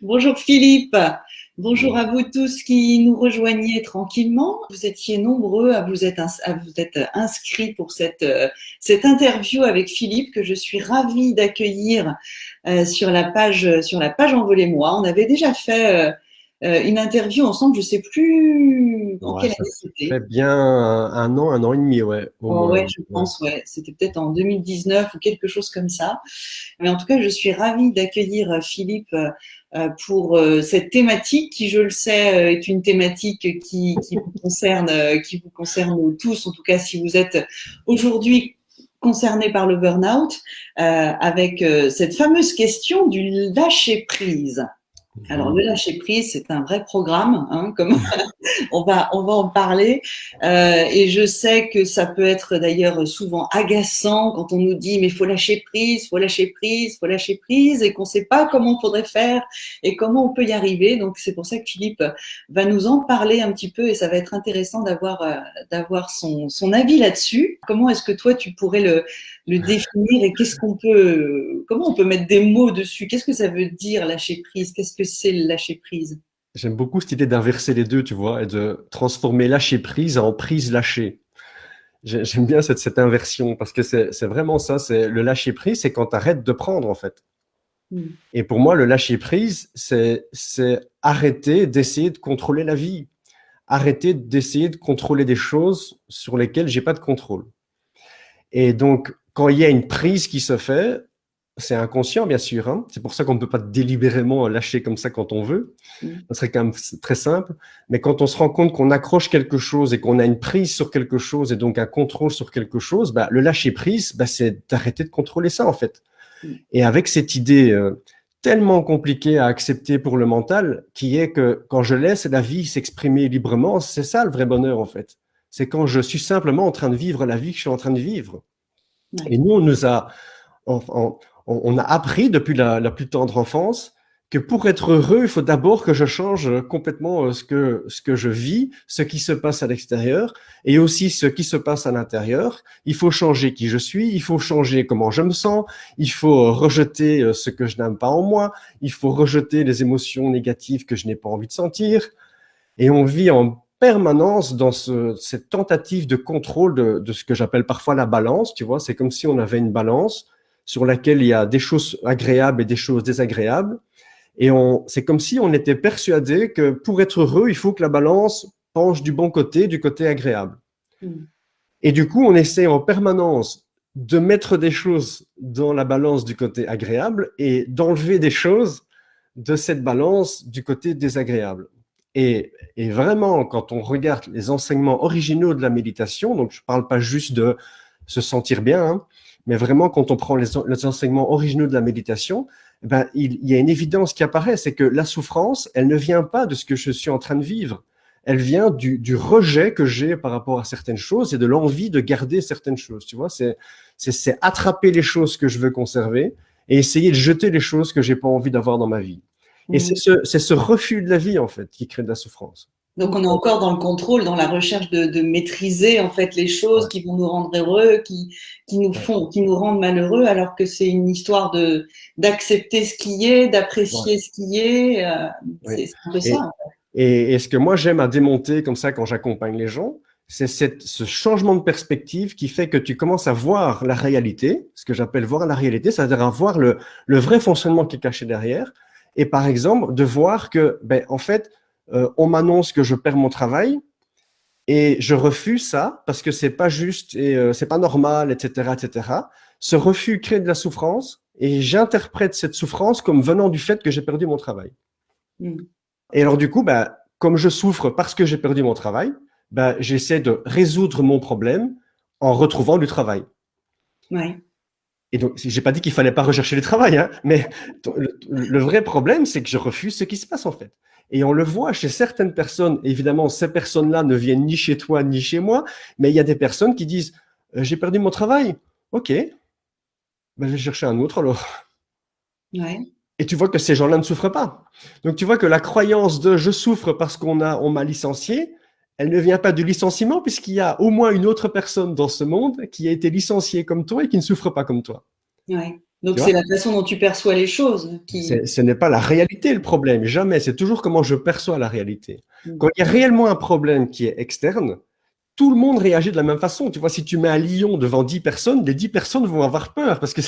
Bonjour Philippe, bonjour à Bon. vous tous qui nous rejoignez tranquillement. Vous étiez nombreux à vous être inscrits pour cette interview avec Philippe que je suis ravie d'accueillir sur la page Envolez-moi. On avait déjà fait une interview ensemble, je ne sais plus en Ouais, quelle ça année c'était. fait bien un an et demi, ouais, au Oh moins. ouais, je Ouais. pense, ouais. C'était peut-être en 2019 ou quelque chose comme ça. Mais en tout cas, je suis ravie d'accueillir Philippe pour cette thématique qui, je le sais, est une thématique qui vous concerne tous. En tout cas, si vous êtes aujourd'hui concerné par le burn-out, avec cette fameuse question du lâcher prise. Alors, Mhm. le lâcher prise, c'est un vrai programme, hein, comme on va en parler. Et je sais que ça peut être d'ailleurs souvent agaçant quand on nous dit mais faut lâcher prise, faut lâcher prise, faut lâcher prise, et qu'on ne sait pas comment il faudrait faire et comment on peut y arriver. Donc c'est pour ça que Philippe va nous en parler un petit peu et ça va être intéressant d'avoir son avis là-dessus. Comment est-ce que toi tu pourrais le définir et comment on peut mettre des mots dessus? Qu'est-ce que ça veut dire lâcher prise? Qu'est-ce que c'est le lâcher prise? J'aime beaucoup cette idée d'inverser les deux, tu vois, et de transformer lâcher prise en prise lâchée. J'aime bien cette inversion parce que c'est vraiment ça, c'est le lâcher prise, c'est quand tu arrêtes de prendre, en fait. Hmm. Et pour moi, le lâcher prise, c'est arrêter d'essayer de contrôler la vie, arrêter d'essayer de contrôler des choses sur lesquelles j'ai pas de contrôle. Et donc, quand il y a une prise qui se fait, c'est inconscient, bien sûr, hein. C'est pour ça qu'on ne peut pas délibérément lâcher comme ça quand on veut. Hmm. Ça serait quand même très simple. Mais quand on se rend compte qu'on accroche quelque chose et qu'on a une prise sur quelque chose et donc un contrôle sur quelque chose, bah, le lâcher prise, bah, c'est d'arrêter de contrôler ça, en fait. Hmm. Et avec cette idée tellement compliquée à accepter pour le mental, qui est que quand je laisse la vie s'exprimer librement, c'est ça le vrai bonheur, en fait. C'est quand je suis simplement en train de vivre la vie que je suis en train de vivre. Ouais. Et nous, on a appris depuis la plus tendre enfance que pour être heureux, il faut d'abord que je change complètement ce que je vis, ce qui se passe à l'extérieur et aussi ce qui se passe à l'intérieur. Il faut changer qui je suis, il faut changer comment je me sens, il faut rejeter ce que je n'aime pas en moi, il faut rejeter les émotions négatives que je n'ai pas envie de sentir. Et on vit en permanence dans cette tentative de contrôle de ce que j'appelle parfois la balance, tu vois. C'est comme si on avait une balance sur laquelle il y a des choses agréables et des choses désagréables. Et c'est comme si on était persuadé que pour être heureux, il faut que la balance penche du bon côté, du côté agréable. Mm. Et du coup, on essaie en permanence de mettre des choses dans la balance du côté agréable et d'enlever des choses de cette balance du côté désagréable. Et vraiment, quand on regarde les enseignements originaux de la méditation, donc je ne parle pas juste de se sentir bien, hein, mais vraiment quand on prend les enseignements originaux de la méditation, ben, il y a une évidence qui apparaît, c'est que la souffrance, elle ne vient pas de ce que je suis en train de vivre, elle vient du rejet que j'ai par rapport à certaines choses et de l'envie de garder certaines choses. Tu vois, c'est attraper les choses que je veux conserver et essayer de jeter les choses que j'ai pas envie d'avoir dans ma vie. Et Mm. c'est ce refus de la vie, en fait, qui crée de la souffrance. Donc, on est encore dans le contrôle, dans la recherche de maîtriser en fait les choses Ouais, qui vont nous rendre heureux, ouais, qui nous rendent malheureux, alors que c'est une histoire d'accepter ce qui est, ouais, d'apprécier ce qui est. ouais. C'est un peu ça. Et, et ce que moi j'aime à démonter comme ça quand j'accompagne les gens, c'est ce changement de perspective qui fait que tu commences à voir la réalité, ce que j'appelle voir la réalité, c'est-à-dire à voir le vrai fonctionnement qui est caché derrière. Et par exemple, de voir que, ben, en fait, on m'annonce que je perds mon travail et je refuse ça parce que c'est pas juste et c'est pas normal, etc., etc. Ce refus crée de la souffrance et j'interprète cette souffrance comme venant du fait que j'ai perdu mon travail. Mm. Et alors, du coup, bah, comme je souffre parce que j'ai perdu mon travail, bah, j'essaie de résoudre mon problème en retrouvant du travail. Ouais. Et donc, j'ai pas dit qu'il fallait pas rechercher du travail, hein, mais le vrai problème, c'est que je refuse ce qui se passe, en fait. Et on le voit chez certaines personnes. Évidemment, ces personnes-là ne viennent ni chez toi, ni chez moi, mais il y a des personnes qui disent, j'ai perdu mon travail. OK, ben, je vais chercher un autre alors. Ouais. Et tu vois que ces gens-là ne souffrent pas. Donc tu vois que la croyance de je souffre parce on m'a licencié, elle ne vient pas du licenciement puisqu'il y a au moins une autre personne dans ce monde qui a été licenciée comme toi et qui ne souffre pas comme toi. Ouais. Donc, c'est la façon dont tu perçois les choses qui… Ce n'est pas la réalité le problème, jamais. C'est toujours comment je perçois la réalité. Quand il y a réellement un problème qui est externe, tout le monde réagit de la même façon. Tu vois, si tu mets un lion devant 10 personnes, les 10 personnes vont avoir peur parce que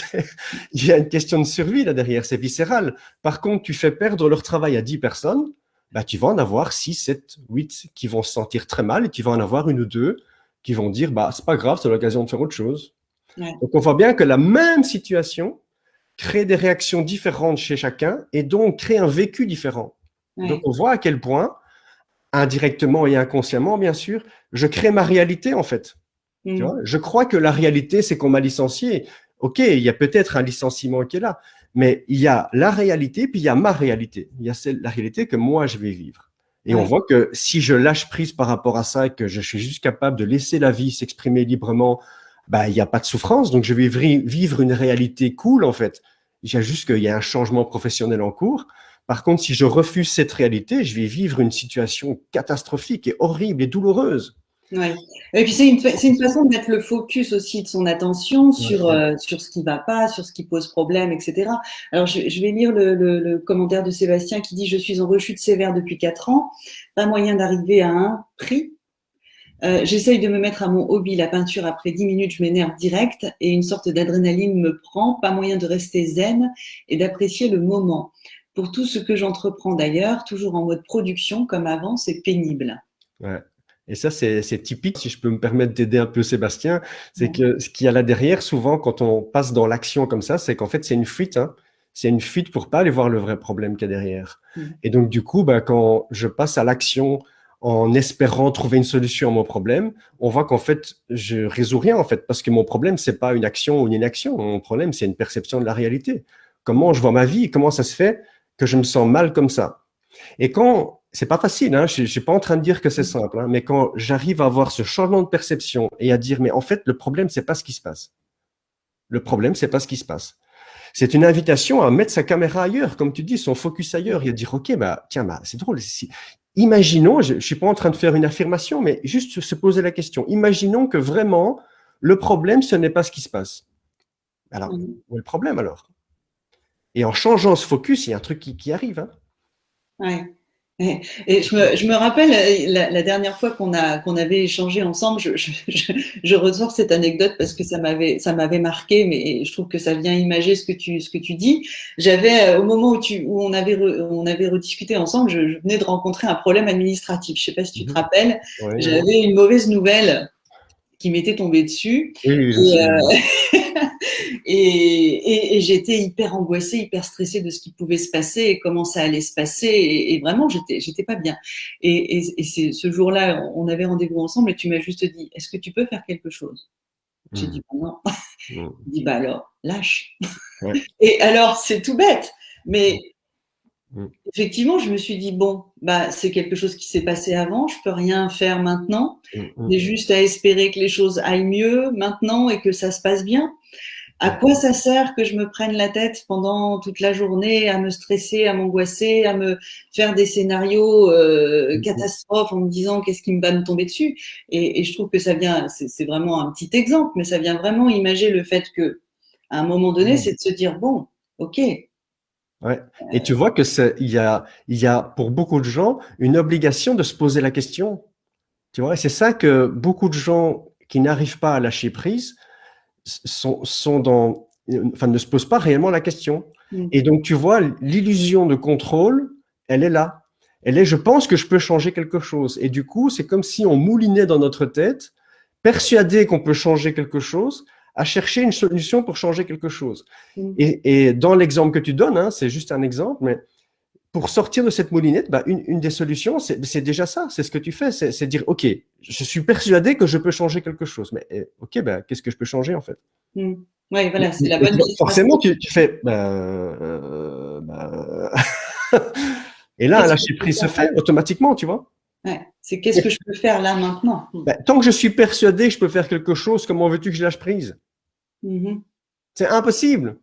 il y a une question de survie là derrière, c'est viscéral. Par contre, tu fais perdre leur travail à 10 personnes, bah, tu vas en avoir 6, 7, 8 qui vont se sentir très mal et tu vas en avoir une ou deux qui vont dire, bah, c'est pas grave, c'est l'occasion de faire autre chose. Ouais. Donc, on voit bien que la même situation crée des réactions différentes chez chacun et donc crée un vécu différent. Ouais. Donc, on voit à quel point, indirectement et inconsciemment, bien sûr, je crée ma réalité, en fait. Tu vois, je crois que la réalité, c'est qu'on m'a licencié. OK, il y a peut-être un licenciement qui est là, mais il y a la réalité, puis il y a ma réalité. Il y a la réalité que moi, je vais vivre. Et on voit que si je lâche prise par rapport à ça, que je suis juste capable de laisser la vie s'exprimer librement, bah, il n'y a pas de souffrance. Donc, je vais vivre une réalité cool, en fait. Il y a juste qu'il y a un changement professionnel en cours. Par contre, si je refuse cette réalité, je vais vivre une situation catastrophique et horrible et douloureuse. Ouais. Et puis c'est une façon de mettre le focus aussi de son attention sur ce qui va pas, sur ce qui pose problème, etc. Alors je vais lire le commentaire de Sébastien qui dit: je suis en rechute sévère depuis 4 ans, pas moyen d'arriver à un prix. J'essaye de me mettre à mon hobby, la peinture. Après 10 minutes, je m'énerve direct et une sorte d'adrénaline me prend. Pas moyen de rester zen et d'apprécier le moment. Pour tout ce que j'entreprends d'ailleurs, toujours en mode production comme avant, c'est pénible. Ouais. Et ça, c'est typique, si je peux me permettre d'aider un peu Sébastien, c'est que ce qu'il y a là derrière, souvent, quand on passe dans l'action comme ça, c'est qu'en fait, c'est une fuite. Hein. C'est une fuite pour pas aller voir le vrai problème qu'il y a derrière. Et donc, du coup, bah, quand je passe à l'action en espérant trouver une solution à mon problème, on voit qu'en fait, je résous rien, en fait, parce que mon problème, c'est pas une action ou une inaction. Mon problème, c'est une perception de la réalité. Comment je vois ma vie, comment ça se fait que je me sens mal comme ça. Et quand, c'est pas facile, hein, je suis pas en train de dire que c'est simple, hein, mais quand j'arrive à avoir ce changement de perception et à dire, mais en fait, le problème, c'est pas ce qui se passe. Le problème, c'est pas ce qui se passe. C'est une invitation à mettre sa caméra ailleurs, comme tu dis, son focus ailleurs, et à dire, OK, bah, tiens, bah, c'est drôle. Imaginons, je suis pas en train de faire une affirmation, mais juste se poser la question. Imaginons que vraiment, le problème, ce n'est pas ce qui se passe. Alors, où est le problème alors? Et en changeant ce focus, il y a un truc qui arrive, hein. Ouais. Et je me rappelle la dernière fois qu'on avait échangé ensemble, je ressors cette anecdote parce que ça m'avait marqué, mais je trouve que ça vient imager ce que tu dis. J'avais au moment où on avait rediscuté ensemble, je venais de rencontrer un problème administratif. Je sais pas si tu te rappelles, j'avais une mauvaise nouvelle qui m'était tombée dessus. Oui, et j'étais hyper angoissée, hyper stressée de ce qui pouvait se passer et comment ça allait se passer. Et vraiment, j'étais pas bien. Et c'est ce jour-là, on avait rendez-vous ensemble et tu m'as juste dit, est-ce que tu peux faire quelque chose? J'ai dit, bah non. Il dit, bah alors, lâche. Et alors, c'est tout bête. Mais effectivement, je me suis dit, bon, bah, c'est quelque chose qui s'est passé avant, je peux rien faire maintenant. J'ai juste à espérer que les choses aillent mieux maintenant et que ça se passe bien. À quoi ça sert que je me prenne la tête pendant toute la journée à me stresser, à m'angoisser, à me faire des scénarios catastrophes en me disant qu'est-ce qui va me tomber dessus? Et je trouve que ça vient, c'est vraiment un petit exemple, mais ça vient vraiment imager le fait que, à un moment donné, c'est de se dire bon, ok. Ouais. Et tu vois que il y a pour beaucoup de gens une obligation de se poser la question. Tu vois, et c'est ça que beaucoup de gens qui n'arrivent pas à lâcher prise sont dans, enfin, ne se posent pas réellement la question. Et donc, tu vois, l'illusion de contrôle, elle est là. Elle est, je pense que je peux changer quelque chose. Et du coup, c'est comme si on moulinait dans notre tête, persuadé qu'on peut changer quelque chose, à chercher une solution pour changer quelque chose. Et dans l'exemple que tu donnes, hein, c'est juste un exemple, mais pour sortir de cette moulinette, bah, une des solutions, c'est déjà ça, c'est ce que tu fais, c'est dire, OK, je suis persuadé que je peux changer quelque chose, mais OK, bah, qu'est-ce que je peux changer en fait? Oui, voilà, c'est la bonne question. Forcément, tu fais, et là, un lâcher prise se fait automatiquement, tu vois. Ouais, c'est qu'est-ce que je peux faire là maintenant? Tant que je suis persuadé que je peux faire quelque chose, comment veux-tu que je lâche prise? C'est impossible.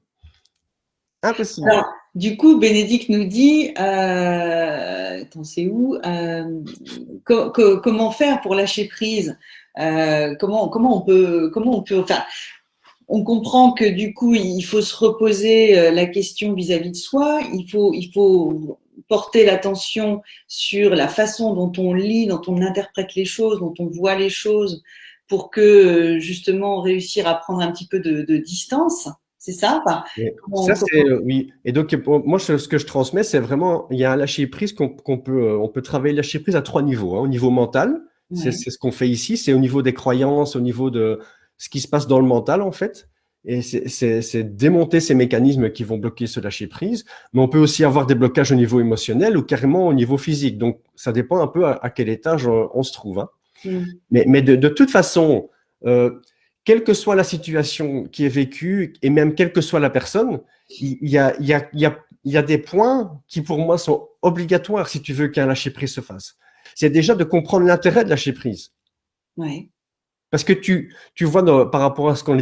Impossible. Alors, du coup, Bénédicte nous dit, attends, c'est où? Comment faire pour lâcher prise? Comment on peut, enfin, on comprend que du coup, il faut se reposer la question vis-à-vis de soi. Il faut porter l'attention sur la façon dont on lit, dont on interprète les choses, dont on voit les choses, pour que justement réussir à prendre un petit peu de distance. C'est ça? Enfin, Ça, c'est oui. Et donc, moi, ce que je transmets, c'est vraiment, il y a un lâcher prise on peut travailler le lâcher prise à 3 niveaux. Au niveau mental, c'est ouais. ce qu'on fait ici, c'est au niveau des croyances, au niveau de ce qui se passe dans le mental, en fait. Et c'est démonter ces mécanismes qui vont bloquer ce lâcher prise. Mais on peut aussi avoir des blocages au niveau émotionnel ou carrément au niveau physique. Donc, ça dépend un peu à quel étage on se trouve, hein. Mm. Mais de toute façon, euh, quelle que soit la situation qui est vécue et même quelle que soit la personne, il y a des points qui pour moi sont obligatoires si tu veux qu'un lâcher-prise se fasse. C'est déjà de comprendre l'intérêt de lâcher prise. Ouais. Parce que tu vois, par rapport à ce qu'on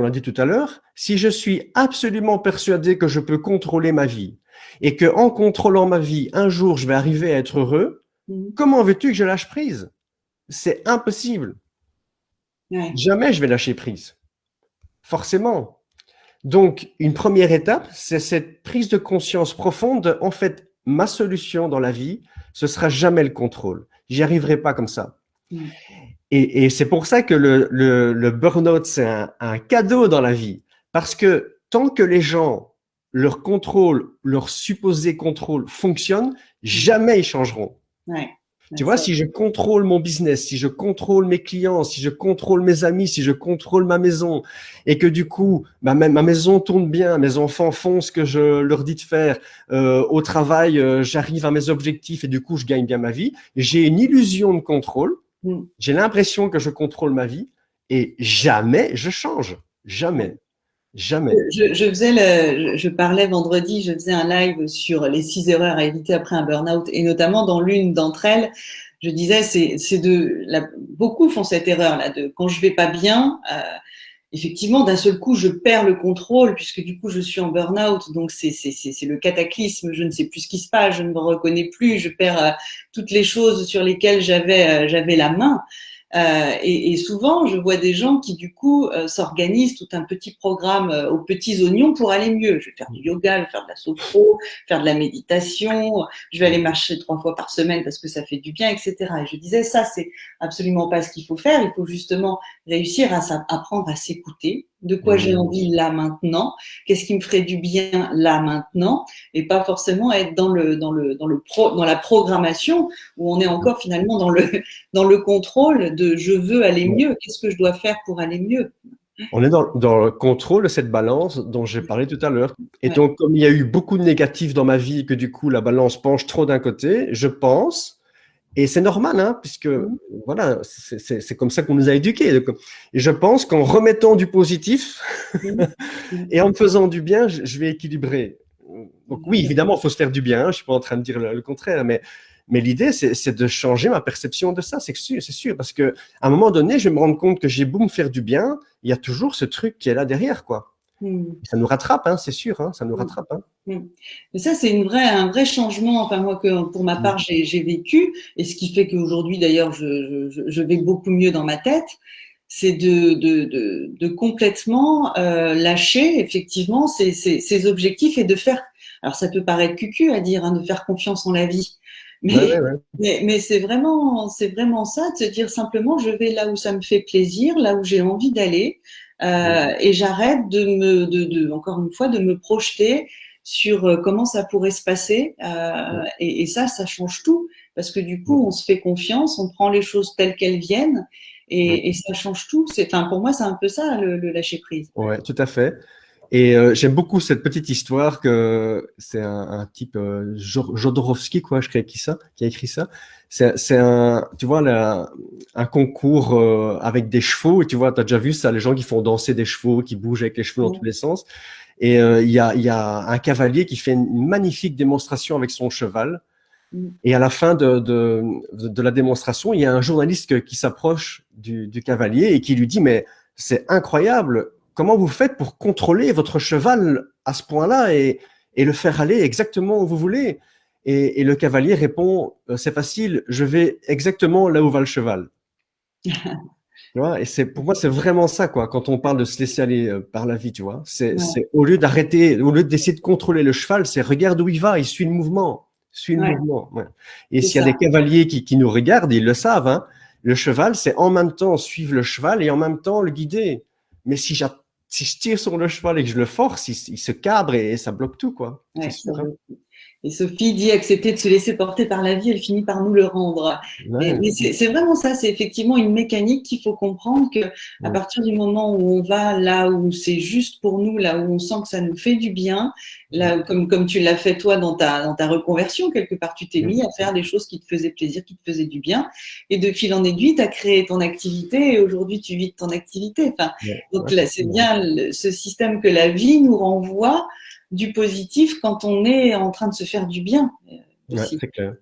a dit tout à l'heure, si je suis absolument persuadé que je peux contrôler ma vie et que en contrôlant ma vie, un jour, je vais arriver à être heureux, Mm. comment veux-tu que je lâche prise? C'est impossible. Ouais. Jamais je vais lâcher prise. Forcément. Donc, une première étape, c'est cette prise de conscience profonde. En fait, ma solution dans la vie, ce sera jamais le contrôle. J'y arriverai pas comme ça. Mm. Et c'est pour ça que le burn-out, c'est un cadeau dans la vie. Parce que tant que les gens, leur contrôle, leur supposé contrôle fonctionne, jamais ils changeront. Ouais. Tu vois, si je contrôle mon business, si je contrôle mes clients, si je contrôle mes amis, si je contrôle ma maison, et que du coup, ma maison tourne bien, mes enfants font ce que je leur dis de faire, au travail, j'arrive à mes objectifs et du coup, je gagne bien ma vie, j'ai une illusion de contrôle, Mm. j'ai l'impression que je contrôle ma vie et jamais je change. Jamais. Jamais. Je parlais vendredi, je faisais un live sur les 6 erreurs à éviter après un burn-out, et notamment dans l'une d'entre elles, je disais, beaucoup font cette erreur-là, de quand je vais pas bien, effectivement, d'un seul coup, je perds le contrôle, puisque du coup, je suis en burn-out, donc c'est le cataclysme, je ne sais plus ce qui se passe, je ne me reconnais plus, je perds toutes les choses sur lesquelles j'avais la main. Et souvent, je vois des gens qui, du coup, s'organisent tout un petit programme aux petits oignons pour aller mieux. Je vais faire du yoga, je vais faire de la sophro, faire de la méditation, je vais aller marcher 3 fois par semaine parce que ça fait du bien, etc. Et je disais, ça, c'est absolument pas ce qu'il faut faire. Il faut justement réussir à apprendre à s'écouter. De quoi j'ai envie là maintenant? Qu'est-ce qui me ferait du bien là maintenant? Et pas forcément être dans la programmation où on est encore finalement dans le contrôle de je veux aller mieux, qu'est-ce que je dois faire pour aller mieux? On est dans le contrôle de cette balance dont j'ai parlé tout à l'heure. Et Ouais. donc, comme il y a eu beaucoup de négatifs dans ma vie, que du coup, la balance penche trop d'un côté, je pense, et c'est normal, hein, puisque voilà, c'est comme ça qu'on nous a éduqués. Donc, et je pense qu'en remettant du positif et en me faisant du bien, je vais équilibrer. Donc oui, évidemment, il faut se faire du bien, je ne suis pas en train de dire le contraire, mais l'idée, c'est de changer ma perception de ça, c'est sûr, parce qu'à un moment donné, je vais me rendre compte que j'ai beau me faire du bien, il y a toujours ce truc qui est là derrière, quoi. Ça nous rattrape, hein, c'est sûr, hein, ça nous rattrape. Hein. Mais ça, c'est un vrai changement, enfin moi, que pour ma part, j'ai vécu, et ce qui fait qu'aujourd'hui, d'ailleurs, je vais beaucoup mieux dans ma tête, c'est de complètement lâcher, effectivement, ces objectifs et de faire, alors ça peut paraître cucu à dire, hein, de faire confiance en la vie, Ouais. mais c'est vraiment ça, de se dire simplement, je vais là où ça me fait plaisir, là où j'ai envie d'aller, et j'arrête encore une fois, de me projeter sur comment ça pourrait se passer, et ça change tout, parce que du coup, on se fait confiance, on prend les choses telles qu'elles viennent, et ça change tout. Enfin, pour moi, c'est un peu ça, le lâcher prise. Ouais, tout à fait. Et j'aime beaucoup cette petite histoire que c'est un type Jodorowsky, quoi, je crois, qui a écrit ça. C'est tu vois, un concours avec des chevaux. Et tu vois, tu as déjà vu ça, les gens qui font danser des chevaux, qui bougent avec les chevaux dans tous les sens. Et il y a un cavalier qui fait une magnifique démonstration avec son cheval. Et à la fin de la démonstration, il y a un journaliste qui s'approche du cavalier et qui lui dit, mais c'est incroyable, comment vous faites pour contrôler votre cheval à ce point-là et le faire aller exactement où vous voulez? Et le cavalier répond, c'est facile, je vais exactement là où va le cheval. Tu vois, et pour moi, c'est vraiment ça, quoi. Quand on parle de se laisser aller par la vie, tu vois, Ouais, au lieu d'arrêter, au lieu d'essayer de contrôler le cheval, c'est regarde où il va, il suit le mouvement, suit le ouais, mouvement. Ouais. Et c'est s'il y a ça. des cavaliers qui nous regardent, ils le savent, hein. Le cheval, c'est en même temps suivre le cheval et en même temps le guider. Mais si je tire sur le cheval et que je le force, il se cabre et ça bloque tout, quoi. C'est Ouais, ça sûr, hein. bloque. Et Sophie dit accepter de se laisser porter par la vie, elle finit par nous le rendre. Ouais. Mais c'est vraiment ça, c'est effectivement une mécanique qu'il faut comprendre que à Mm. partir du moment où on va là où c'est juste pour nous, là où on sent que ça nous fait du bien, là où, comme tu l'as fait toi dans ta reconversion, quelque part, tu t'es mis à faire des choses qui te faisaient plaisir, qui te faisaient du bien. Et de fil en aiguille, tu as créé ton activité et aujourd'hui tu vis de ton activité. Enfin, Ouais. donc Ouais, là, c'est effectivement. bien ce système que la vie nous renvoie du positif quand on est en train de se faire du bien Ouais, aussi. c'est clair.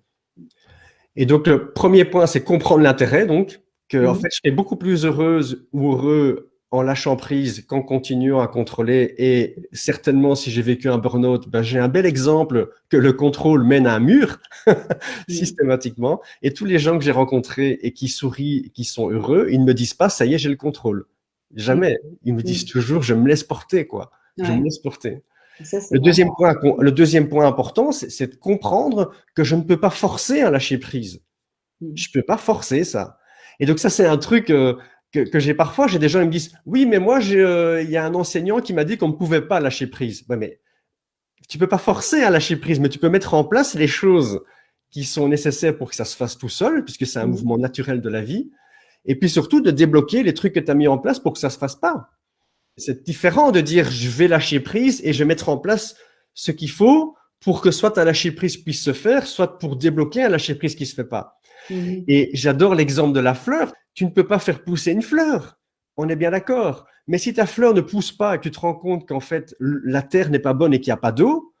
Et donc, le premier point, c'est comprendre l'intérêt. Donc, que, en Mhm. fait, je serais beaucoup plus heureuse ou heureux en lâchant prise qu'en continuant à contrôler. Et certainement, si j'ai vécu un burn-out, ben, j'ai un bel exemple que le contrôle mène à un mur Mhm. systématiquement. Et tous les gens que j'ai rencontrés et qui sourient, qui sont heureux, ils ne me disent pas, ça y est, j'ai le contrôle. Jamais. Ils me disent Mhm. toujours, je me laisse porter, quoi. Je me Ouais. laisse porter. Ça, c'est vraiment. Le deuxième point important, c'est de comprendre que je ne peux pas forcer un lâcher prise. Mhm. Je peux pas forcer ça. Et donc ça, c'est un truc que j'ai parfois. J'ai des gens qui me disent, oui, mais moi, il y a un enseignant qui m'a dit qu'on ne pouvait pas lâcher prise. Ouais, mais tu peux pas forcer à lâcher prise, mais tu peux mettre en place les choses qui sont nécessaires pour que ça se fasse tout seul, puisque c'est un Mhm. mouvement naturel de la vie. Et puis surtout de débloquer les trucs que tu as mis en place pour que ça se fasse pas. C'est différent de dire je vais lâcher prise et je vais mettre en place ce qu'il faut pour que soit un lâcher prise puisse se faire, soit pour débloquer un lâcher prise qui se fait pas. Mhm. Et j'adore l'exemple de la fleur. Tu ne peux pas faire pousser une fleur. On est bien d'accord. Mais si ta fleur ne pousse pas et que tu te rends compte qu'en fait la terre n'est pas bonne et qu'il n'y a pas d'eau,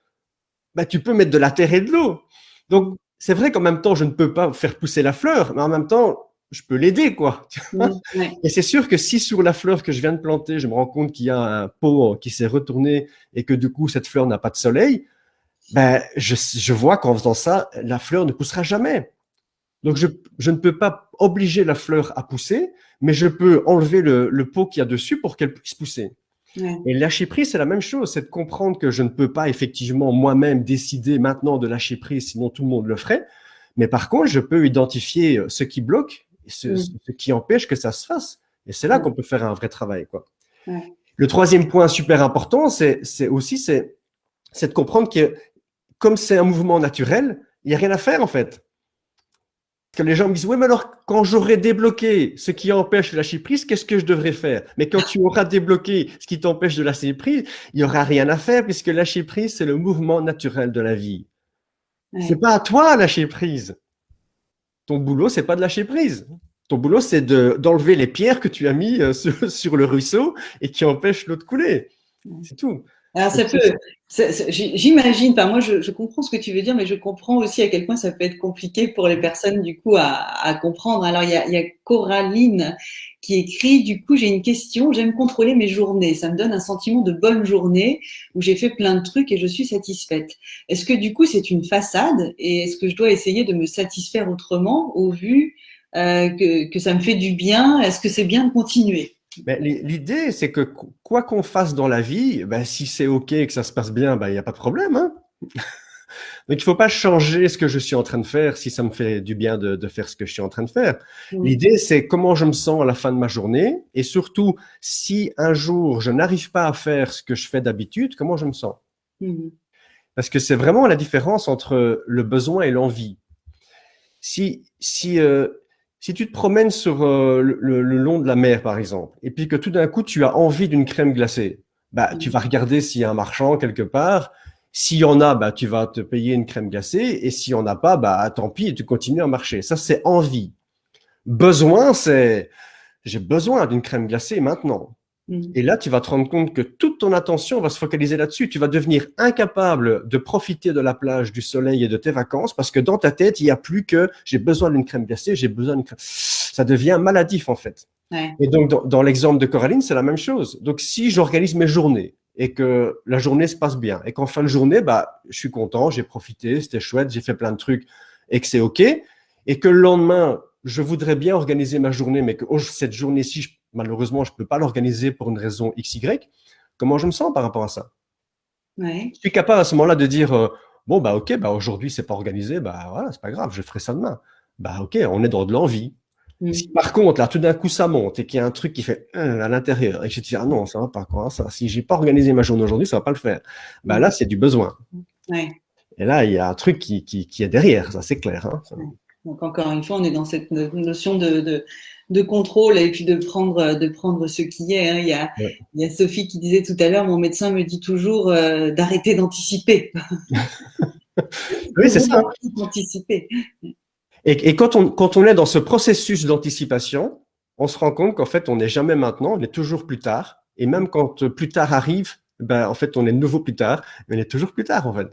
bah, tu peux mettre de la terre et de l'eau. Donc Mhm. c'est vrai qu'en même temps, je ne peux pas faire pousser la fleur, mais en même temps, je peux l'aider, quoi. Mhm. Ouais. Et c'est sûr que si sur la fleur que je viens de planter, je me rends compte qu'il y a un pot qui s'est retourné et que du coup, cette fleur n'a pas de soleil, ben, je vois qu'en faisant ça, la fleur ne poussera jamais. Donc, je ne peux pas obliger la fleur à pousser, mais je peux enlever le pot qu'il y a dessus pour qu'elle puisse pousser. Ouais. Et lâcher prise, c'est la même chose, c'est de comprendre que je ne peux pas effectivement moi-même décider maintenant de lâcher prise, sinon tout le monde le ferait. Mais par contre, je peux identifier ce qui bloque, Mhm. ce qui empêche que ça se fasse. Et c'est là Ouais. qu'on peut faire un vrai travail, quoi. Ouais. Le troisième point super important, c'est de comprendre que comme c'est un mouvement naturel, il n'y a rien à faire en fait. Que les gens me disent, oui, mais alors quand j'aurai débloqué ce qui empêche de lâcher prise, qu'est-ce que je devrais faire? Mais quand tu auras débloqué ce qui t'empêche de lâcher prise, il n'y aura rien à faire puisque lâcher prise, c'est le mouvement naturel de la vie. C'est Ouais. pas à toi lâcher prise. Ton boulot, c'est pas de lâcher prise. Ton boulot, c'est d'enlever les pierres que tu as mis sur le ruisseau et qui empêchent l'eau de couler. C'est tout. Alors Donc, ça peut, j'imagine, enfin moi je comprends ce que tu veux dire, mais je comprends aussi à quel point ça peut être compliqué pour les personnes du coup à comprendre. Alors il y a Coraline qui écrit, du coup j'ai une question, j'aime contrôler mes journées, ça me donne un sentiment de bonne journée où j'ai fait plein de trucs et je suis satisfaite. Est-ce que du coup c'est une façade et est-ce que je dois essayer de me satisfaire autrement au vu que ça me fait du bien? Est-ce que c'est bien de continuer? ben, l'idée, c'est que quoi qu'on fasse dans la vie, ben, si c'est OK et que ça se passe bien, ben, il n'y a pas de problème, hein. Donc, il ne faut pas changer ce que je suis en train de faire si ça me fait du bien de faire ce que je suis en train de faire. Mm. L'idée, c'est comment je me sens à la fin de ma journée et surtout, si un jour je n'arrive pas à faire ce que je fais d'habitude, comment je me sens. Mm. Parce que c'est vraiment la différence entre le besoin et l'envie. Si tu te promènes sur le long de la mer, par exemple, et puis que tout d'un coup, tu as envie d'une crème glacée, bah, tu Mm. vas regarder s'il y a un marchand quelque part. S'il y en a, bah, tu vas te payer une crème glacée. Et s'il y en a pas, bah, tant pis, tu continues à marcher. Ça, c'est envie. Besoin, c'est j'ai besoin d'une crème glacée maintenant. Mm. Et là, tu vas te rendre compte que toute ton attention va se focaliser là-dessus. Tu vas devenir incapable de profiter de la plage, du soleil et de tes vacances parce que dans ta tête, il n'y a plus que j'ai besoin d'une crème glacée, j'ai besoin d'une crème. Ça devient maladif en fait. Ouais. Et donc, dans l'exemple de Coraline, c'est la même chose. Donc, si j'organise mes journées et que la journée se passe bien et qu'en fin de journée, bah, je suis content, j'ai profité, c'était chouette, j'ai fait plein de trucs et que c'est OK, et que le lendemain, je voudrais bien organiser ma journée, mais que cette journée-ci, malheureusement, je ne peux pas l'organiser pour une raison XY, comment je me sens par rapport à ça? Ouais. Je suis capable à ce moment-là de dire, bon, bah ok, bah aujourd'hui, c'est pas organisé, bah voilà, c'est pas grave, je ferai ça demain. Bah ok, on est dans de l'envie. Si par contre, là, tout d'un coup, ça monte et qu'il y a un truc qui fait à l'intérieur et que je te dis, ah non, ça va pas, quoi, ça. Si j'ai pas organisé ma journée aujourd'hui, ça va pas le faire. Bah là, c'est du besoin. Ouais. Et là, il y a un truc qui est derrière, ça, c'est clair. Hein, ça. Donc, encore une fois, on est dans cette notion de contrôle et puis de prendre ce qui est. Hein. Ouais. Il y a Sophie qui disait tout à l'heure, mon médecin me dit toujours d'arrêter d'anticiper. Oui, c'est ça. D'anticiper. Et quand on est dans ce processus d'anticipation, on se rend compte qu'en fait, on n'est jamais maintenant, on est toujours plus tard. Et même quand plus tard arrive, ben, en fait, on est de nouveau plus tard, mais on est toujours plus tard, en fait.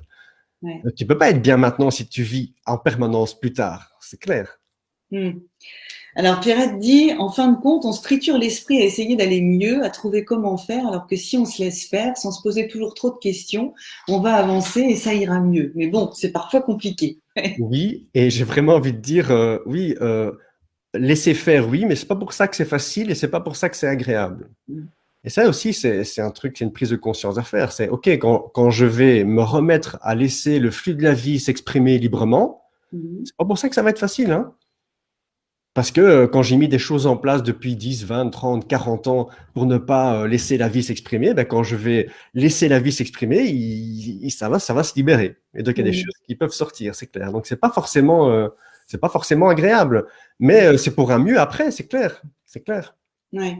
Ouais. Tu peux pas être bien maintenant si tu vis en permanence plus tard, c'est clair. Alors, Pierrette dit, en fin de compte, on se triture l'esprit à essayer d'aller mieux, à trouver comment faire, alors que si on se laisse faire, sans se poser toujours trop de questions, on va avancer et ça ira mieux. Mais bon, c'est parfois compliqué. Oui, et j'ai vraiment envie de dire, oui, laisser faire, oui, mais c'est pas pour ça que c'est facile et c'est pas pour ça que c'est agréable. Et ça aussi, c'est un truc, c'est une prise de conscience à faire. C'est OK, quand je vais me remettre à laisser le flux de la vie s'exprimer librement, c'est pas pour ça que ça va être facile, hein. Parce que quand j'ai mis des choses en place depuis 10, 20, 30, 40 ans pour ne pas laisser la vie s'exprimer, ben quand je vais laisser la vie s'exprimer, ça va se libérer. Et donc, il y a des choses qui peuvent sortir, c'est clair. Donc, c'est pas forcément agréable, mais c'est pour un mieux après, c'est clair. C'est clair. Ouais.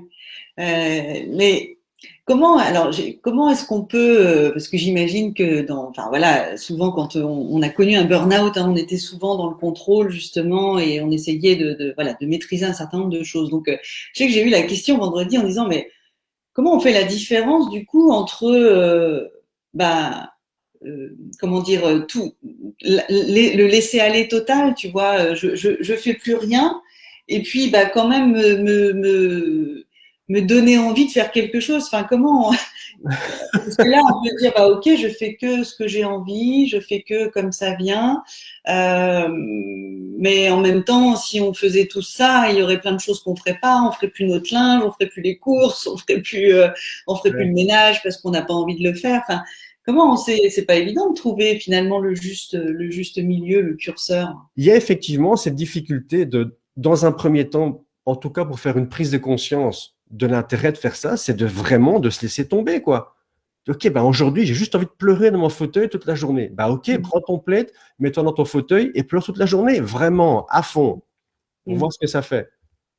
Mais comment est-ce qu'on peut, parce que j'imagine que enfin voilà, souvent quand on a connu un burn-out, hein, on était souvent dans le contrôle justement et on essayait de maîtriser un certain nombre de choses. Donc, je sais que j'ai eu la question vendredi en disant, mais comment on fait la différence du coup entre, comment dire, tout, le laisser aller total, tu vois, je fais plus rien, et puis bah quand même me donner envie de faire quelque chose. Enfin, comment parce que là on peut dire bah ok, je fais que ce que j'ai envie, je fais que comme ça vient, mais en même temps, si on faisait tout ça, il y aurait plein de choses qu'on ferait pas. On ferait plus notre linge, on ferait plus les courses, on ferait plus le ménage parce qu'on n'a pas envie de le faire. Enfin, comment c'est pas évident de trouver finalement le juste milieu, le curseur. Il y a effectivement cette difficulté dans un premier temps, en tout cas pour faire une prise de conscience de l'intérêt de faire ça, c'est vraiment de se laisser tomber, quoi. Ok, ben aujourd'hui, j'ai juste envie de pleurer dans mon fauteuil toute la journée. Ben ok, prends ton plaid, mets-toi dans ton fauteuil et pleure toute la journée, vraiment, à fond, pour voir ce que ça fait.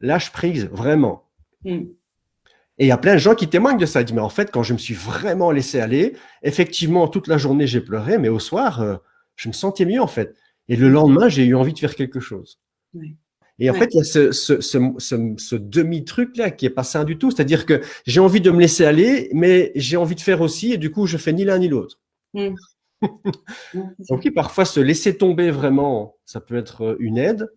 Lâche prise, vraiment. Et il y a plein de gens qui témoignent de ça. Ils disent, mais en fait, quand je me suis vraiment laissé aller, effectivement, toute la journée, j'ai pleuré, mais au soir, je me sentais mieux, en fait. Et le lendemain, j'ai eu envie de faire quelque chose. Et en fait, il y a ce demi-truc-là qui est pas sain du tout. C'est-à-dire que j'ai envie de me laisser aller, mais j'ai envie de faire aussi, et du coup, je fais ni l'un ni l'autre. Donc oui, parfois, se laisser tomber vraiment, ça peut être une aide.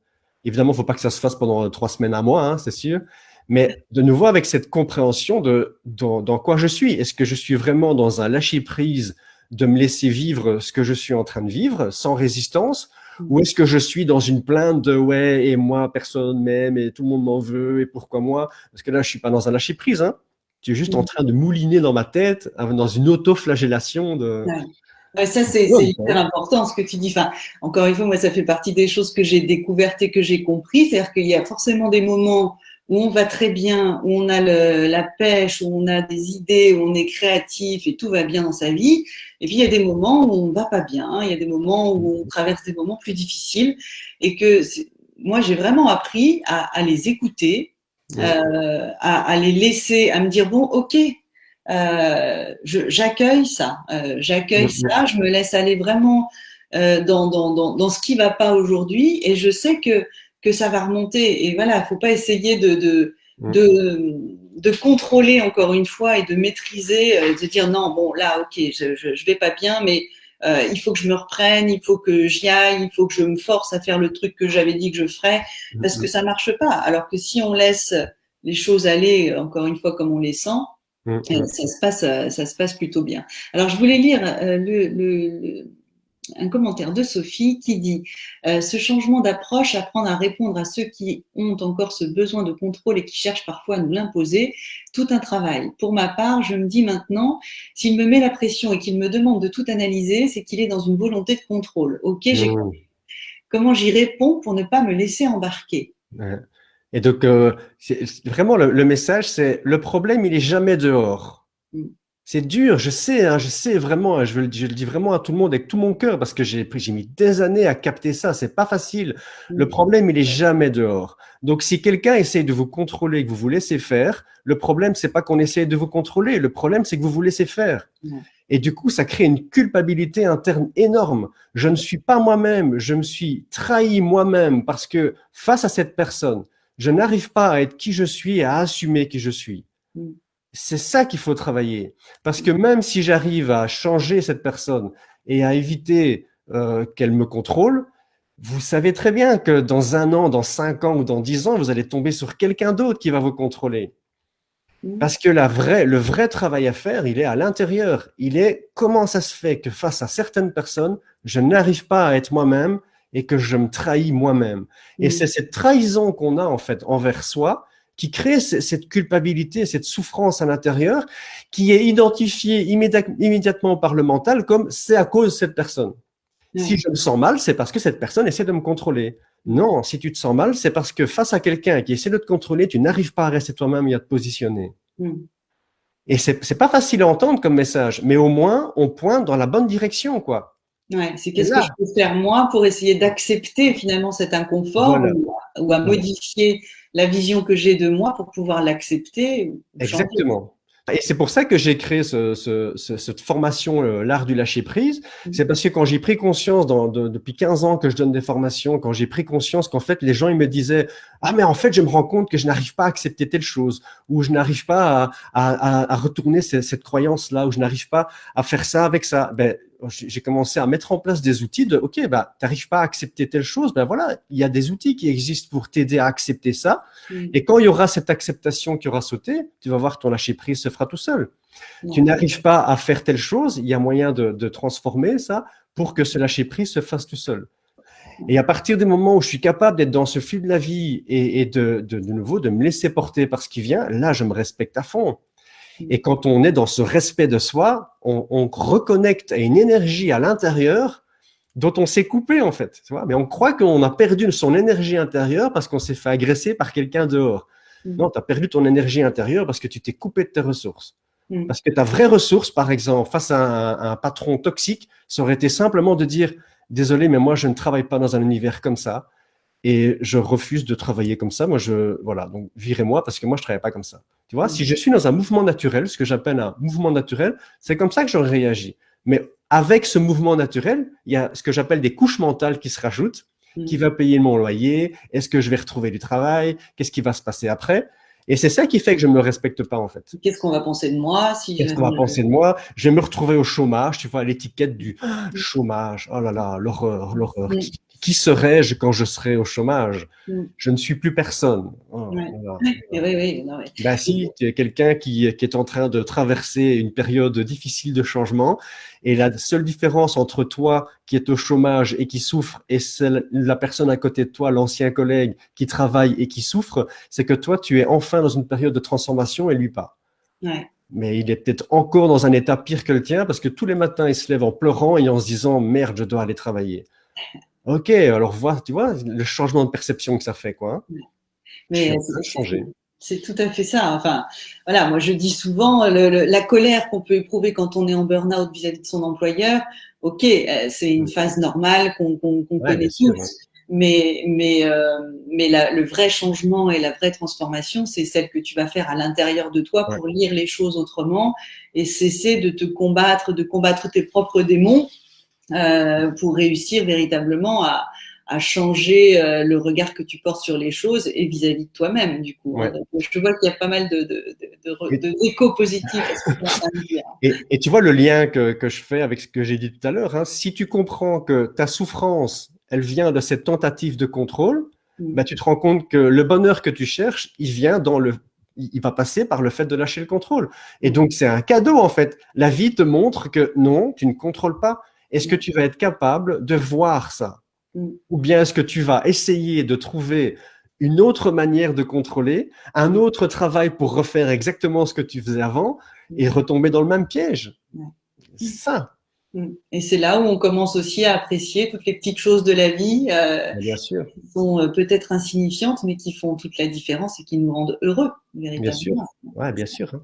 Évidemment, il ne faut pas que ça se fasse pendant 3 semaines à mois, hein, c'est sûr. Mais de nouveau, avec cette compréhension dans quoi je suis. Est-ce que je suis vraiment dans un lâcher-prise de me laisser vivre ce que je suis en train de vivre sans résistance? Ou est-ce que je suis dans une plainte de ouais, et moi, personne m'aime, et tout le monde m'en veut, et pourquoi moi? Parce que là, je suis pas dans un lâcher-prise, hein. Tu es juste en train de mouliner dans ma tête, dans une auto-flagellation de. Ouais, ça, c'est hyper important ce que tu dis. Enfin, encore une fois, moi, ça fait partie des choses que j'ai découvertes et que j'ai compris. C'est-à-dire qu'il y a forcément des moments où on va très bien, où on a la pêche, où on a des idées, où on est créatif et tout va bien dans sa vie. Et puis, il y a des moments où on va pas bien. Il y a des moments où on traverse des moments plus difficiles. Et que moi, j'ai vraiment appris à les écouter, à les laisser, à me dire, bon, ok, j'accueille ça, je me laisse aller vraiment dans ce qui va pas aujourd'hui, et je sais que ça va remonter. Et voilà, faut pas essayer de contrôler encore une fois et de maîtriser, de dire non, bon là, ok, je vais pas bien, mais il faut que je me reprenne, il faut que j'y aille, il faut que je me force à faire le truc que j'avais dit que je ferais, parce que ça marche pas. Alors que si on laisse les choses aller, encore une fois, comme on les sent, ça se passe plutôt bien. Alors, je voulais lire un commentaire de Sophie qui dit ce changement d'approche, apprendre à répondre à ceux qui ont encore ce besoin de contrôle et qui cherchent parfois à nous l'imposer, tout un travail. Pour ma part, je me dis maintenant, s'il me met la pression et qu'il me demande de tout analyser, c'est qu'il est dans une volonté de contrôle. Ok, j'ai compris. Comment j'y réponds pour ne pas me laisser embarquer? Et donc, vraiment, le message, c'est le problème, il est jamais dehors. C'est dur, je sais vraiment, je le dis vraiment à tout le monde avec tout mon cœur parce que j'ai mis des années à capter ça, c'est pas facile. Le problème, il est jamais dehors. Donc, si quelqu'un essaye de vous contrôler, que vous vous laissez faire, le problème, c'est pas qu'on essaye de vous contrôler, le problème, c'est que vous vous laissez faire. Et du coup, ça crée une culpabilité interne énorme. Je ne suis pas moi-même, je me suis trahi moi-même parce que face à cette personne, je n'arrive pas à être qui je suis et à assumer qui je suis. C'est ça qu'il faut travailler. Parce que même si j'arrive à changer cette personne et à éviter qu'elle me contrôle, vous savez très bien que dans 1 an, dans 5 ans ou dans 10 ans, vous allez tomber sur quelqu'un d'autre qui va vous contrôler. Parce que le vrai travail à faire, il est à l'intérieur. Il est comment ça se fait que face à certaines personnes, je n'arrive pas à être moi-même et que je me trahis moi-même. Et c'est cette trahison qu'on a en fait envers soi qui crée cette culpabilité, cette souffrance à l'intérieur, qui est identifiée immédiatement par le mental comme c'est à cause de cette personne. Si je me sens mal, c'est parce que cette personne essaie de me contrôler. Non, si tu te sens mal, c'est parce que face à quelqu'un qui essaie de te contrôler, tu n'arrives pas à rester toi-même et à te positionner. Et c'est pas facile à entendre comme message, mais au moins, on pointe dans la bonne direction, quoi. Ouais, c'est qu'est-ce que je peux faire moi pour essayer d'accepter finalement cet inconfort ou à modifier la vision que j'ai de moi pour pouvoir l'accepter. Exactement. Et c'est pour ça que j'ai créé cette formation, l'art du lâcher-prise. C'est parce que quand j'ai pris conscience, depuis 15 ans que je donne des formations, quand j'ai pris conscience qu'en fait, les gens, ils me disaient « Ah, mais en fait, je me rends compte que je n'arrive pas à accepter telle chose, ou je n'arrive pas à retourner cette croyance-là, ou je n'arrive pas à faire ça avec ça. » Ben, j'ai commencé à mettre en place des outils de « Ok, bah, t'arrives pas à accepter telle chose, ben voilà, il y a des outils qui existent pour t'aider à accepter ça. Et quand il y aura cette acceptation qui aura sauté, tu vas voir ton lâcher-prise se fera tout seul. Tu n'arrives pas à faire telle chose, il y a moyen de transformer ça pour que ce lâcher-prise se fasse tout seul. Et à partir du moment où je suis capable d'être dans ce flux de la vie et de nouveau de me laisser porter par ce qui vient, là, je me respecte à fond. Et quand on est dans ce respect de soi, on reconnecte à une énergie à l'intérieur dont on s'est coupé en fait. Tu vois, mais on croit qu'on a perdu son énergie intérieure parce qu'on s'est fait agresser par quelqu'un dehors. Non, tu as perdu ton énergie intérieure parce que tu t'es coupé de tes ressources. Parce que ta vraie ressource, par exemple, face à un patron toxique, ça aurait été simplement de dire « Désolé, mais moi, je ne travaille pas dans un univers comme ça. Et je refuse de travailler comme ça. Moi, voilà, donc virez-moi parce que moi, je ne travaille pas comme ça. » Tu vois, si je suis dans un mouvement naturel, ce que j'appelle un mouvement naturel, c'est comme ça que j'aurais réagi. Mais avec ce mouvement naturel, il y a ce que j'appelle des couches mentales qui se rajoutent. Qui va payer mon loyer? Est-ce que je vais retrouver du travail? Qu'est-ce qui va se passer après? Et c'est ça qui fait que je ne me respecte pas, en fait. Qu'est-ce qu'on va penser de moi Qu'est-ce qu'on va penser de moi? Je vais me retrouver au chômage, tu vois, l'étiquette du chômage. Oh là là, l'horreur, l'horreur. Qui serais-je quand je serai au chômage? Je ne suis plus personne. Oh, Ben si, tu es quelqu'un qui est en train de traverser une période difficile de changement et la seule différence entre toi qui est au chômage et qui souffre et la personne à côté de toi, l'ancien collègue qui travaille et qui souffre, c'est que toi, tu es enfin dans une période de transformation et lui pas. Mais il est peut-être encore dans un état pire que le tien parce que tous les matins, il se lève en pleurant et en se disant « Merde, je dois aller travailler ». Ok, alors tu vois le changement de perception que ça fait, quoi. Mais c'est tout à fait ça. Enfin, voilà, moi je dis souvent la colère qu'on peut éprouver quand on est en burn-out vis-à-vis de son employeur. Ok, c'est une phase normale qu'on connaît tous. Mais le vrai changement et la vraie transformation, c'est celle que tu vas faire à l'intérieur de toi pour lire les choses autrement et cesser de te combattre, de combattre tes propres démons pour réussir véritablement à changer le regard que tu portes sur les choses et vis-à-vis de toi-même, du coup. Donc, je vois qu'il y a pas mal d'échos positifs à ce que tu es en train de dire. Et tu vois le lien que je fais avec ce que j'ai dit tout à l'heure, hein, si tu comprends que ta souffrance, elle vient de cette tentative de contrôle, bah, tu te rends compte que le bonheur que tu cherches, il va passer par le fait de lâcher le contrôle. Et donc, c'est un cadeau, en fait. La vie te montre que non, tu ne contrôles pas. est-ce que tu vas être capable de voir ça? Ou bien est-ce que tu vas essayer de trouver une autre manière de contrôler, un autre travail pour refaire exactement ce que tu faisais avant et retomber dans le même piège? Ça. Et c'est là où on commence aussi à apprécier toutes les petites choses de la vie Bien sûr, qui sont peut-être insignifiantes, mais qui font toute la différence et qui nous rendent heureux, bien sûr. véritablement. Ouais, bien sûr. Hein.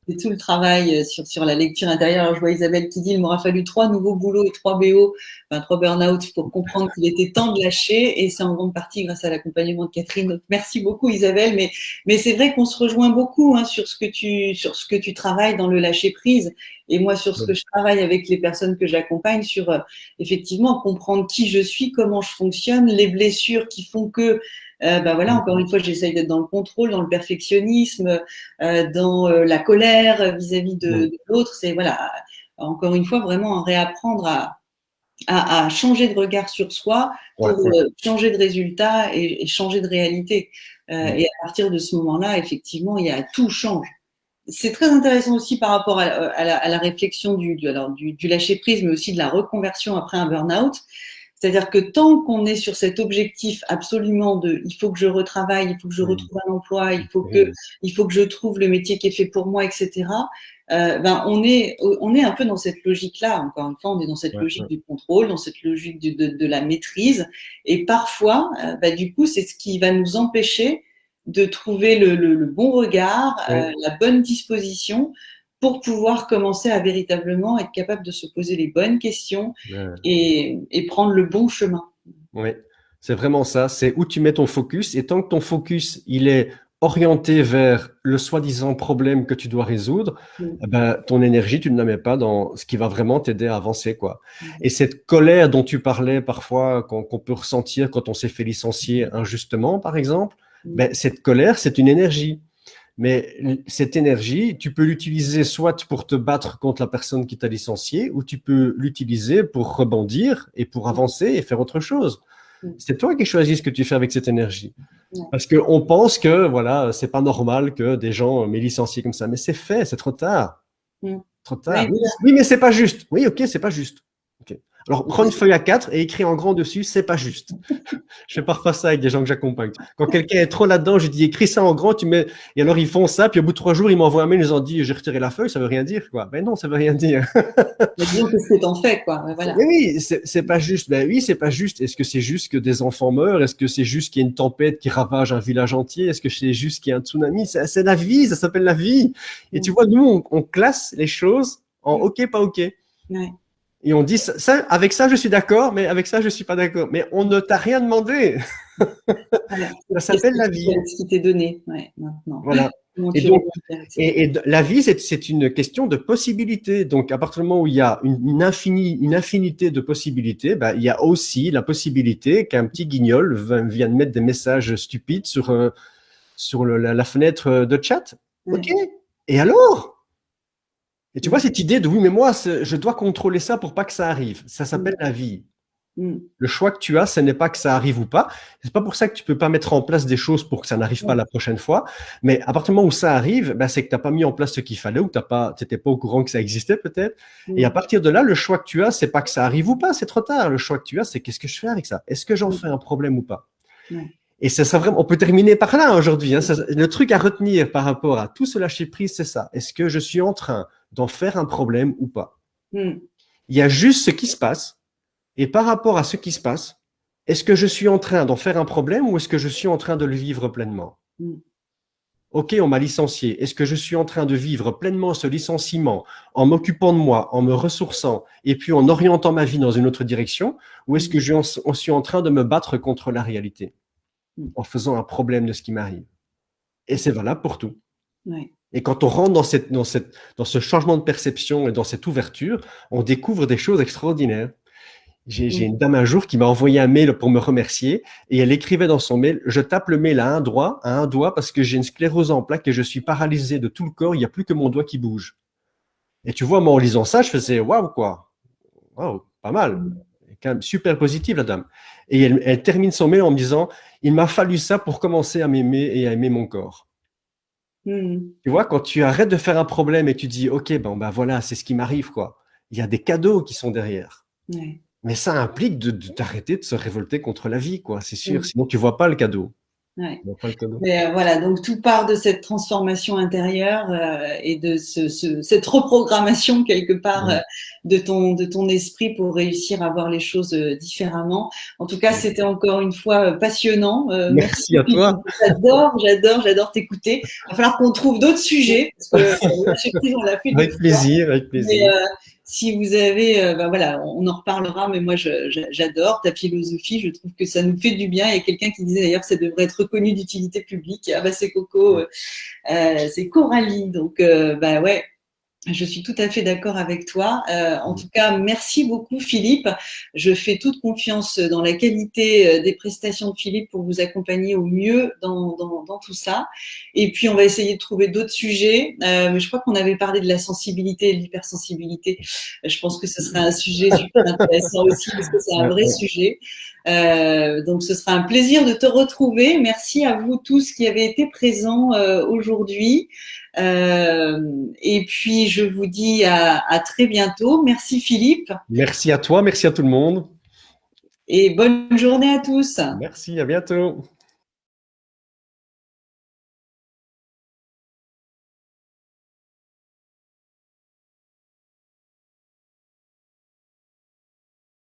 C'est tout le travail sur la lecture intérieure. Alors, je vois Isabelle qui dit, il m'aura fallu 3 nouveaux boulots et 3 BO, enfin 3 burn-out pour comprendre qu'il était temps de lâcher. Et c'est en grande partie grâce à l'accompagnement de Catherine. Donc, merci beaucoup Isabelle. Mais c'est vrai qu'on se rejoint beaucoup sur ce que tu travailles dans le lâcher prise. Et moi, sur ce que je travaille avec les personnes que j'accompagne, sur effectivement comprendre qui je suis, comment je fonctionne, les blessures qui font que voilà, encore une fois, j'essaye d'être dans le contrôle, dans le perfectionnisme, dans la colère vis-à-vis de l'autre. C'est voilà, encore une fois, vraiment réapprendre à changer de regard sur soi pour changer de résultat et changer de réalité. Et à partir de ce moment-là, effectivement, tout change. C'est très intéressant aussi par rapport à la réflexion du lâcher prise, mais aussi de la reconversion après un burn-out. C'est-à-dire que tant qu'on est sur cet objectif absolument de il faut que je retravaille, il faut que je retrouve un emploi, il faut que je trouve le métier qui est fait pour moi, etc. On est un peu dans cette logique-là. Encore une fois, on est dans cette logique du contrôle, dans cette logique de la maîtrise. Et parfois, du coup, c'est ce qui va nous empêcher de trouver le bon regard, la bonne disposition pour pouvoir commencer à véritablement être capable de se poser les bonnes questions et prendre le bon chemin. Oui, c'est vraiment ça. C'est où tu mets ton focus. Et tant que ton focus, il est orienté vers le soi-disant problème que tu dois résoudre, ton énergie, tu ne la mets pas dans ce qui va vraiment t'aider à avancer, quoi. Et cette colère dont tu parlais parfois, qu'on peut ressentir quand on s'est fait licencier injustement, par exemple, cette colère, c'est une énergie. Mais cette énergie, tu peux l'utiliser soit pour te battre contre la personne qui t'a licencié, ou tu peux l'utiliser pour rebondir et pour avancer et faire autre chose. C'est toi qui choisis ce que tu fais avec cette énergie. Parce qu'on pense que, voilà, c'est pas normal que des gens m'aient licencié comme ça. Mais c'est fait, c'est trop tard. Trop tard. Oui, mais c'est pas juste. Oui, ok, c'est pas juste. Okay. Alors, prends une feuille A4 et écris en grand dessus, c'est pas juste. Je fais parfois ça avec des gens que j'accompagne. Quand quelqu'un est trop là-dedans, je dis écris ça en grand, tu mets. Et alors ils font ça, puis au bout de 3 jours, ils m'envoient un mail, ils ont dit j'ai retiré la feuille, ça veut rien dire, quoi. Ben non, ça veut rien dire. Mais disons que c'est en fait, quoi. Voilà. Mais oui, c'est pas juste. Ben oui, c'est pas juste. Est-ce que c'est juste que des enfants meurent? Est-ce que c'est juste qu'il y a une tempête qui ravage un village entier? Est-ce que c'est juste qu'il y a un tsunami? C'est la vie, ça s'appelle la vie. Et tu vois, nous, on classe les choses en OK, pas OK. Et on dit, ça, avec ça, je suis d'accord, mais avec ça, je suis pas d'accord. Mais on ne t'a rien demandé. Ça s'appelle la vie. Ce qui t'est donné, maintenant. Voilà. Et donc, la vie, c'est une question de possibilités. Donc, à partir du moment où il y a une infinité de possibilités, il y a aussi la possibilité qu'un petit guignol vienne mettre des messages stupides sur la fenêtre de chat. OK. Et alors? Et tu vois, cette idée de oui, mais moi, je dois contrôler ça pour pas que ça arrive. Ça s'appelle la vie. Le choix que tu as, ce n'est pas que ça arrive ou pas. C'est pas pour ça que tu peux pas mettre en place des choses pour que ça n'arrive pas la prochaine fois. Mais à partir du moment où ça arrive, c'est que tu n'as pas mis en place ce qu'il fallait ou tu n'étais pas au courant que ça existait peut-être. Et à partir de là, le choix que tu as, c'est pas que ça arrive ou pas, c'est trop tard. Le choix que tu as, c'est qu'est-ce que je fais avec ça? Est-ce que j'en fais un problème ou pas? Et ça vraiment, on peut terminer par là aujourd'hui. Le truc à retenir par rapport à tout ce lâcher prise, c'est ça. Est-ce que je suis en train d'en faire un problème ou pas? Il y a juste ce qui se passe. Et par rapport à ce qui se passe, est-ce que je suis en train d'en faire un problème ou est-ce que je suis en train de le vivre pleinement? Ok, on m'a licencié. Est-ce que je suis en train de vivre pleinement ce licenciement en m'occupant de moi, en me ressourçant et puis en orientant ma vie dans une autre direction? Ou est-ce que je suis en train de me battre contre la réalité en faisant un problème de ce qui m'arrive? Et c'est valable pour tout. Et quand on rentre dans ce changement de perception et dans cette ouverture, on découvre des choses extraordinaires. J'ai une dame un jour qui m'a envoyé un mail pour me remercier et elle écrivait dans son mail, je tape le mail à un doigt parce que j'ai une sclérose en plaques et je suis paralysé de tout le corps, il n'y a plus que mon doigt qui bouge. Et tu vois, moi en lisant ça, je faisais waouh quoi, waouh, pas mal, quand même super positive la dame. Et elle termine son mail en me disant, il m'a fallu ça pour commencer à m'aimer et à aimer mon corps. Tu vois, quand tu arrêtes de faire un problème et tu dis ok, voilà, c'est ce qui m'arrive quoi. Il y a des cadeaux qui sont derrière. Ouais. Mais ça implique d'arrêter de se révolter contre la vie, quoi, c'est sûr. Mm. Sinon, tu vois pas le cadeau. Ouais. Tu vois pas le cadeau. Mais voilà, donc tout part de cette transformation intérieure et de cette reprogrammation quelque part Ouais. de ton esprit pour réussir à voir les choses différemment. En tout cas, Ouais. c'était encore une fois passionnant. Merci Merci à Philippe. toi. J'adore t'écouter. Il va falloir qu'on trouve d'autres sujets parce que lâcher prise, on l'a fait deux Avec fois. plaisir, avec Mais plaisir. si vous avez, ben voilà, on en reparlera, mais moi j'adore ta philosophie, je trouve que ça nous fait du bien. Il y a quelqu'un qui disait d'ailleurs que ça devrait être reconnu d'utilité publique. Ah bah c'est Coco, c'est Coralie, donc bah ouais, je suis tout à fait d'accord avec toi. En tout cas, merci beaucoup Philippe. Je fais toute confiance dans la qualité des prestations de Philippe pour vous accompagner au mieux dans tout ça. Et puis, on va essayer de trouver d'autres sujets. Mais je crois qu'on avait parlé de la sensibilité et de l'hypersensibilité. Je pense que ce serait un sujet super intéressant aussi parce que c'est un Ouais, vrai ouais. sujet. Donc, ce sera un plaisir de te retrouver. Merci à vous tous qui avez été présents aujourd'hui. Et puis, je vous dis à très bientôt. Merci Philippe Merci à toi, merci à tout le monde. et bonne journée à tous. Merci, à bientôt.